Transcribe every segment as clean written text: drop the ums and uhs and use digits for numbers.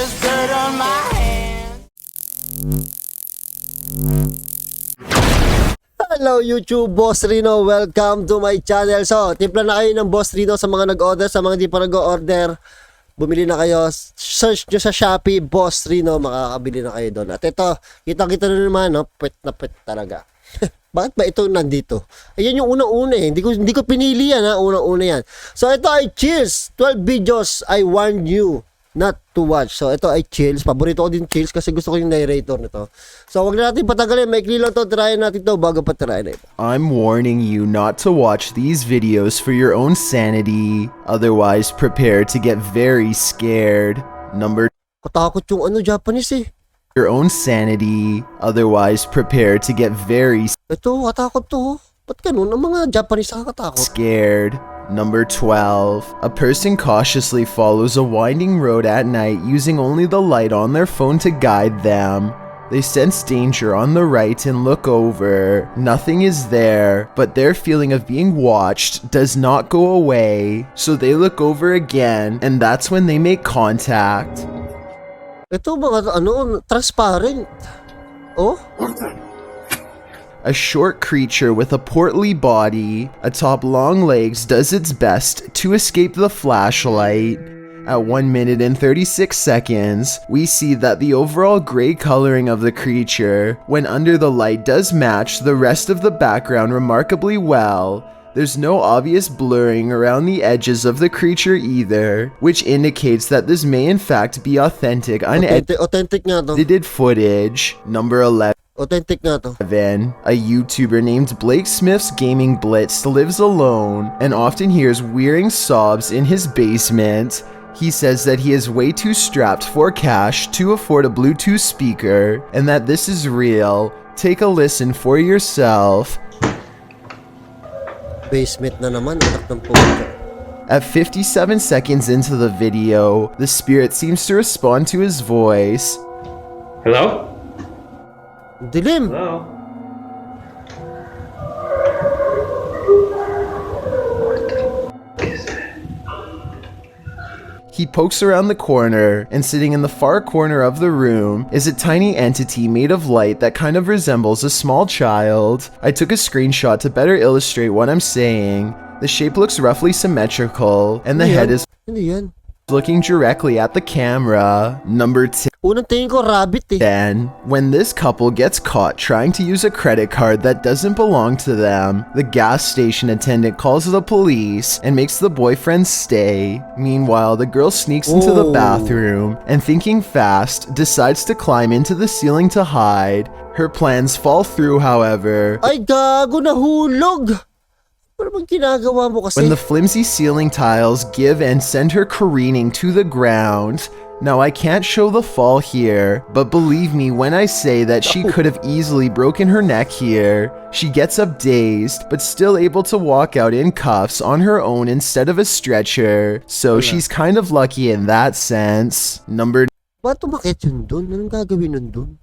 there's dirt on my hands. Hello YouTube, Boss Rino. Welcome to my channel. So, timpla na kayo ng Boss Rino sa mga nag-order. Sa mga hindi pa nag-order, bumili na kayo. Search nyo sa Shopee, Boss Rino. Makakabili na kayo doon. At ito, kitang-kita na naman, no? Pwet na pwet talaga. Bakit ba ito nandito? Ayan yung unang-una eh. Hindi ko pinili yan ha. Unang-una yan. So, ito ay Chills. 12 videos I warned you not to watch. So, ito ay Chills. Paborito ko din Chills kasi gusto ko yung narrator nito. So, wag na natin patagalin. Maikli lang to. Try natin to bago pa try na ito. I'm warning you not to watch these videos for your own sanity. Otherwise, prepare to get very scared. Katakot yung Japanese eh. Your own sanity. Otherwise, prepare to get very Ito, katakot to. Ba't ganun? Ang mga Japanese nakakatakot. scared. Number 12. A person cautiously follows a winding road at night using only the light on their phone to guide them. They sense danger on the right and look over. Nothing is there, but their feeling of being watched does not go away. So they look over again, and that's when they make contact. Ito mga transparent. Oh? A short creature with a portly body, atop long legs, does its best to escape the flashlight. At 1 minute and 36 seconds, we see that the overall gray coloring of the creature, when under the light, does match the rest of the background remarkably well. There's no obvious blurring around the edges of the creature either, which indicates that this may in fact be authentic, Authentic nga to. unedited footage. Number 11. Authentic nga to. A YouTuber named Blake Smith's Gaming Blitz lives alone and often hears wearing sobs in his basement. He says that he is way too strapped for cash to afford a Bluetooth speaker and that this is real. Take a listen for yourself. Basement na naman. Anak ng pumunta. At 57 seconds into the video, the spirit seems to respond to his voice. Hello? Dilim. Hello? He pokes around the corner, and sitting in the far corner of the room is a tiny entity made of light that kind of resembles a small child. I took a screenshot to better illustrate what I'm saying. The shape looks roughly symmetrical, and the head is Hindi yan. looking directly at the camera. Number 10. Unang tingin ko rabbit eh. Then, when this couple gets caught trying to use a credit card that doesn't belong to them, the gas station attendant calls the police and makes the boyfriend stay. Meanwhile, the girl sneaks into the bathroom and, thinking fast, decides to climb into the ceiling to hide. Her plans fall through, however. Ay, gago, nahulog. Ano bang ginagawa mo kasi? When the flimsy ceiling tiles give and send her careening to the ground. Now, I can't show the fall here, but believe me when I say that she could have easily broken her neck here. She gets up dazed, but still able to walk out in cuffs on her own instead of a stretcher. So she's kind of lucky in that sense. Number Ba't tumakit yun dun? Anong gagawin nun dun?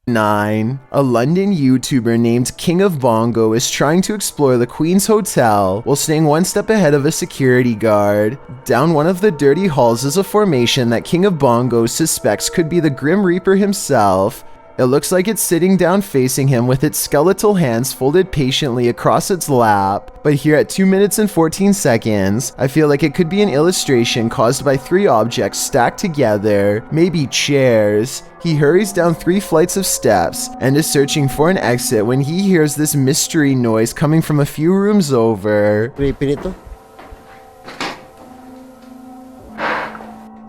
9. A London YouTuber named King of Bongo is trying to explore the Queen's Hotel while staying one step ahead of a security guard. Down one of the dirty halls is a formation that King of Bongo suspects could be the Grim Reaper himself. It looks like it's sitting down facing him with its skeletal hands folded patiently across its lap. But here at 2 minutes and 14 seconds, I feel like it could be an illustration caused by 3 objects stacked together, maybe chairs. He hurries down 3 flights of steps and is searching for an exit when he hears this mystery noise coming from a few rooms over. Creepy nito.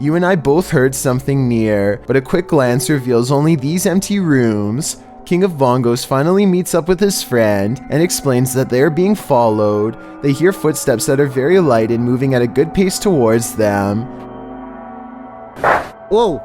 You and I both heard something near, but a quick glance reveals only these empty rooms. King of Bongos finally meets up with his friend and explains that they are being followed. They hear footsteps that are very light and moving at a good pace towards them. Whoa!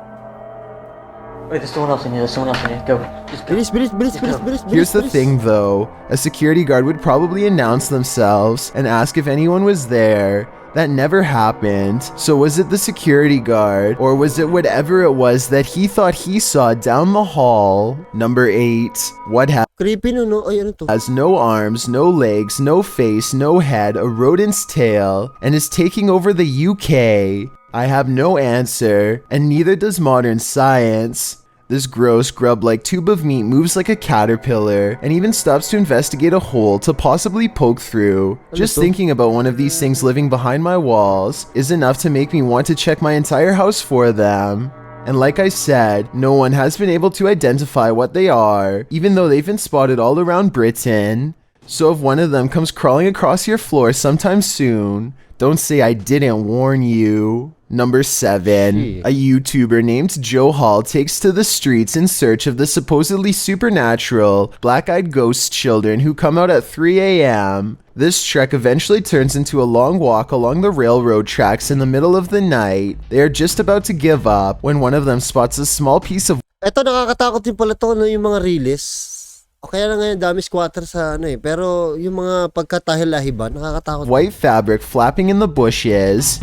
Wait, there's someone else in here. There's someone else in here. Go. Just go. Bilis. Here's the thing though, a security guard would probably announce themselves and ask if anyone was there. That never happened. So was it the security guard, or was it whatever it was that he thought he saw down the hall? Number 8. What Creepy no? Ay, ano to? has no arms, no legs, no face, no head, a rodent's tail, and is taking over the UK? I have no answer, and neither does modern science. This gross grub-like tube of meat moves like a caterpillar and even stops to investigate a hole to possibly poke through. Just thinking about one of these things living behind my walls is enough to make me want to check my entire house for them. And like I said, no one has been able to identify what they are, even though they've been spotted all around Britain. So if one of them comes crawling across your floor sometime soon, don't say I didn't warn you. Number 7. A YouTuber named Joe Hall takes to the streets in search of the supposedly supernatural, black-eyed ghost children who come out at 3 a.m. This trek eventually turns into a long walk along the railroad tracks in the middle of the night. They are just about to give up when one of them spots a small piece of... Eto, nakakatakot din pala to, no, yung mga release. O kaya na ngayon, dami squatter sa ano eh. Pero yung mga pagkatahilahiban, nakakatakot. white fabric flapping in the bushes.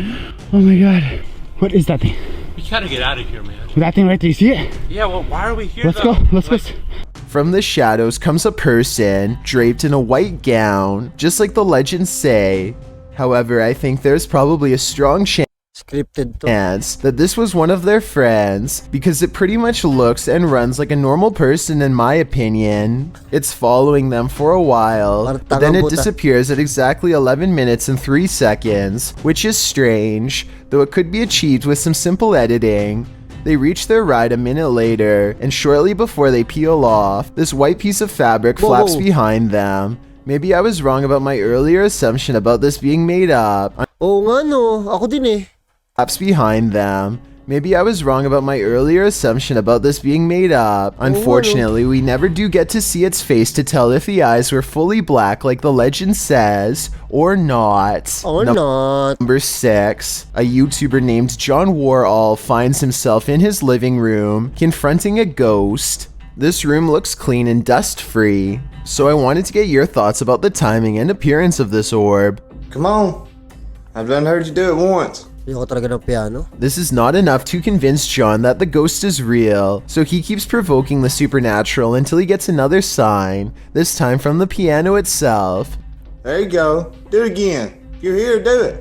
Oh my god. What is that thing? We gotta get out of here, man. That thing right there, you see it? Yeah, well, why are we here? Let's go, let's go. From the shadows comes a person, draped in a white gown, just like the legends say. However, I think there's probably a strong chance Scripted to. that this was one of their friends, because it pretty much looks and runs like a normal person in my opinion. It's following them for a while, but then it disappears at exactly 11 minutes and 3 seconds, which is strange, though it could be achieved with some simple editing. They reach their ride a minute later, and shortly before they peel off, this white piece of fabric flaps behind them. Maybe I was wrong about my earlier assumption about this being made up. Oo nga no, ako din eh. Flaps behind them. Maybe I was wrong about my earlier assumption about this being made up. Unfortunately, we never do get to see its face to tell if the eyes were fully black like the legend says, or not. Or not. Number 6. A YouTuber named John Warall finds himself in his living room, confronting a ghost. This room looks clean and dust-free, so I wanted to get your thoughts about the timing and appearance of this orb. Come on. I've done heard you do it once. Ayoko talaga ng piano. This is not enough to convince John that the ghost is real, so he keeps provoking the supernatural until he gets another sign, this time from the piano itself. There you go. Do it again. If you're here, do it.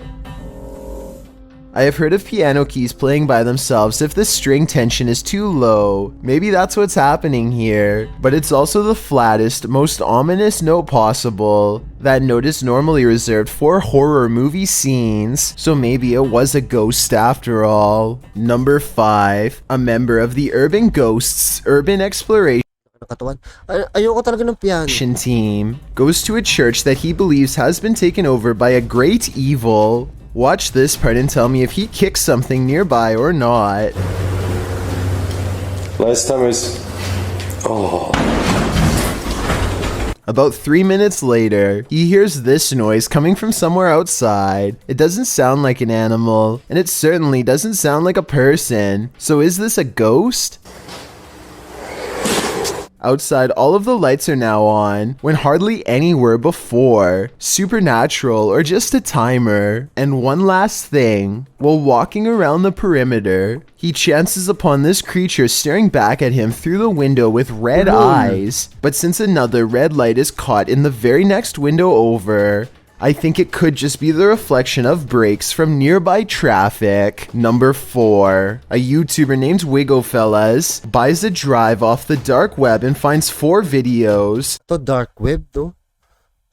I have heard of piano keys playing by themselves if the string tension is too low. Maybe that's what's happening here, but it's also the flattest, most ominous note possible. That note is normally reserved for horror movie scenes, so maybe it was a ghost after all. Number 5. A member of the Urban Ghosts Urban Exploration Ayoko talaga ng piano. team goes to a church that he believes has been taken over by a great evil. Watch this part and tell me if he kicks something nearby or not. Last time was... Oh. About 3 minutes later, he hears this noise coming from somewhere outside. It doesn't sound like an animal, and it certainly doesn't sound like a person. So is this a ghost? Outside, all of the lights are now on, when hardly any were before. Supernatural or just a timer. And one last thing, while walking around the perimeter, he chances upon this creature staring back at him through the window with red eyes. But since another red light is caught in the very next window over, I think it could just be the reflection of brakes from nearby traffic. Number 4. A YouTuber named Wigofellas buys a drive off the dark web and finds 4 videos. To dark web, no?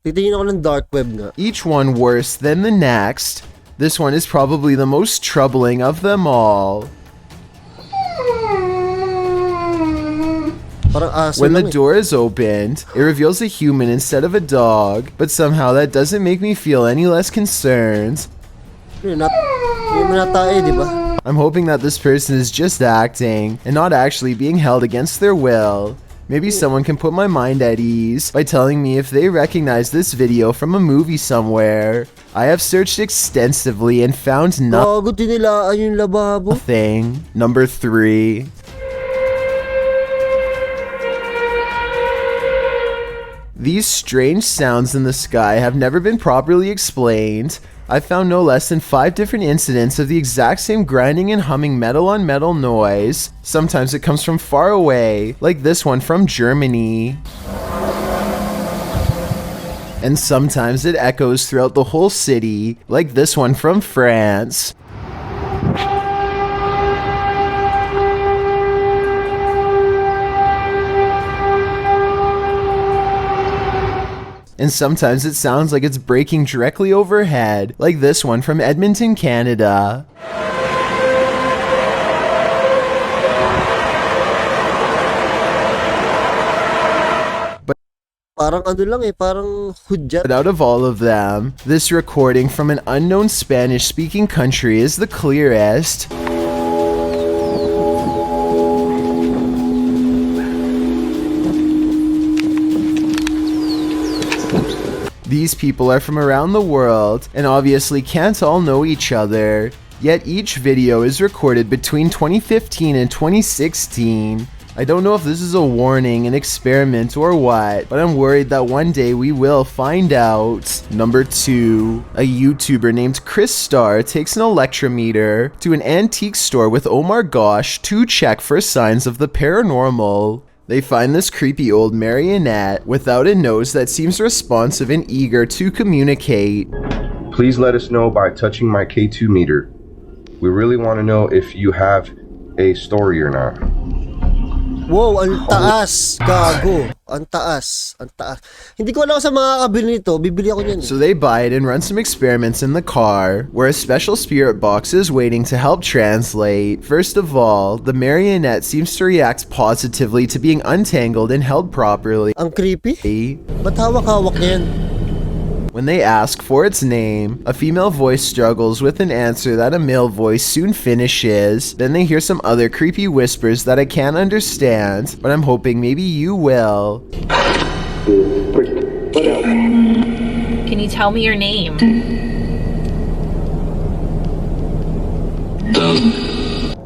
Titingin ako ng dark web nga. Each one worse than the next. This one is probably the most troubling of them all. When the door is opened, it reveals a human instead of a dog, but somehow that doesn't make me feel any less concerned. I'm hoping that this person is just acting and not actually being held against their will. Maybe someone can put my mind at ease by telling me if they recognize this video from a movie somewhere. I have searched extensively and found nothing. Number 3. These strange sounds in the sky have never been properly explained. I found no less than 5 different incidents of the exact same grinding and humming metal on metal noise. Sometimes it comes from far away, like this one from Germany. And sometimes it echoes throughout the whole city, like this one from France. and sometimes it sounds like it's breaking directly overhead, like this one from Edmonton, Canada. Parang ano lang eh, parang hudyat. But out of all of them, this recording from an unknown Spanish-speaking country is the clearest. These people are from around the world and obviously can't all know each other, yet each video is recorded between 2015 and 2016. I don't know if this is a warning, an experiment, or what, but I'm worried that one day we will find out. Number 2. A YouTuber named Chris Starr takes an electrometer to an antique store with Omar Gosh to check for signs of the paranormal. They find this creepy old marionette without a nose that seems responsive and eager to communicate. Please let us know by touching my K2 meter. We really want to know if you have a story or not. Wow, ang taas, gago. Ang taas, ang taas. Hindi ko alam sa mga kabili nito, bibili ako niyan. So they buy it and run some experiments in the car, where a special spirit box is waiting to help translate. First of all, the marionette seems to react positively to being untangled and held properly. Ang creepy. Ba't hawak-hawak niyan? When they ask for its name, a female voice struggles with an answer that a male voice soon finishes. Then they hear some other creepy whispers that I can't understand, but I'm hoping maybe you will. Can you tell me your name?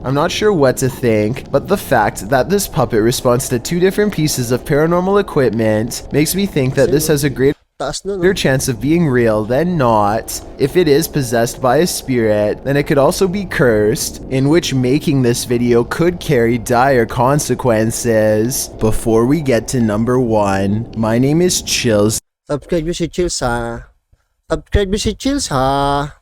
I'm not sure what to think, but the fact that this puppet responds to 2 different pieces of paranormal equipment makes me think that this has a greater chance of being real than not. If it is possessed by a spirit, then it could also be cursed, in which making this video could carry dire consequences. Before we get to number 1, my name is Chills. Subscribe mo si Chills ha. Subscribe mo si Chills ha.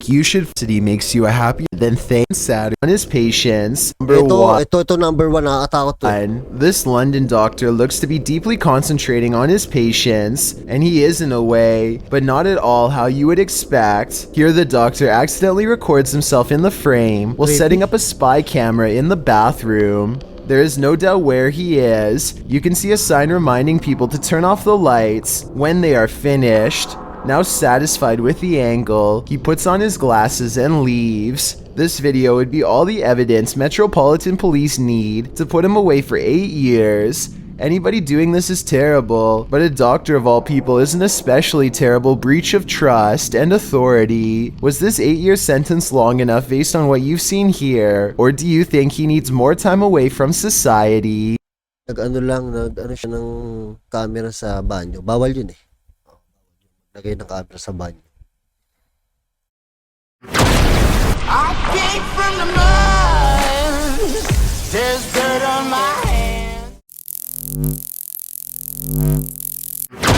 You should city makes you a happy then thank sad on his patience. Number 1. Ito number 1 nakakatakot to. This London doctor looks to be deeply concentrating on his patients, and he is in a way, but not at all how you would expect. Here the doctor accidentally records himself in the frame while setting up a spy camera in the bathroom. There is no doubt where he is. You can see a sign reminding people to turn off the lights when they are finished. Now satisfied with the angle, he puts on his glasses and leaves. This video would be all the evidence Metropolitan Police need to put him away for 8 years. Anybody doing this is terrible, but a doctor of all people is an especially terrible breach of trust and authority. Was this 8-year sentence long enough based on what you've seen here, or do you think he needs more time away from society? Nag-ano siya ng camera sa banyo. Bawal yun eh. Lagay ng camera sa banyo.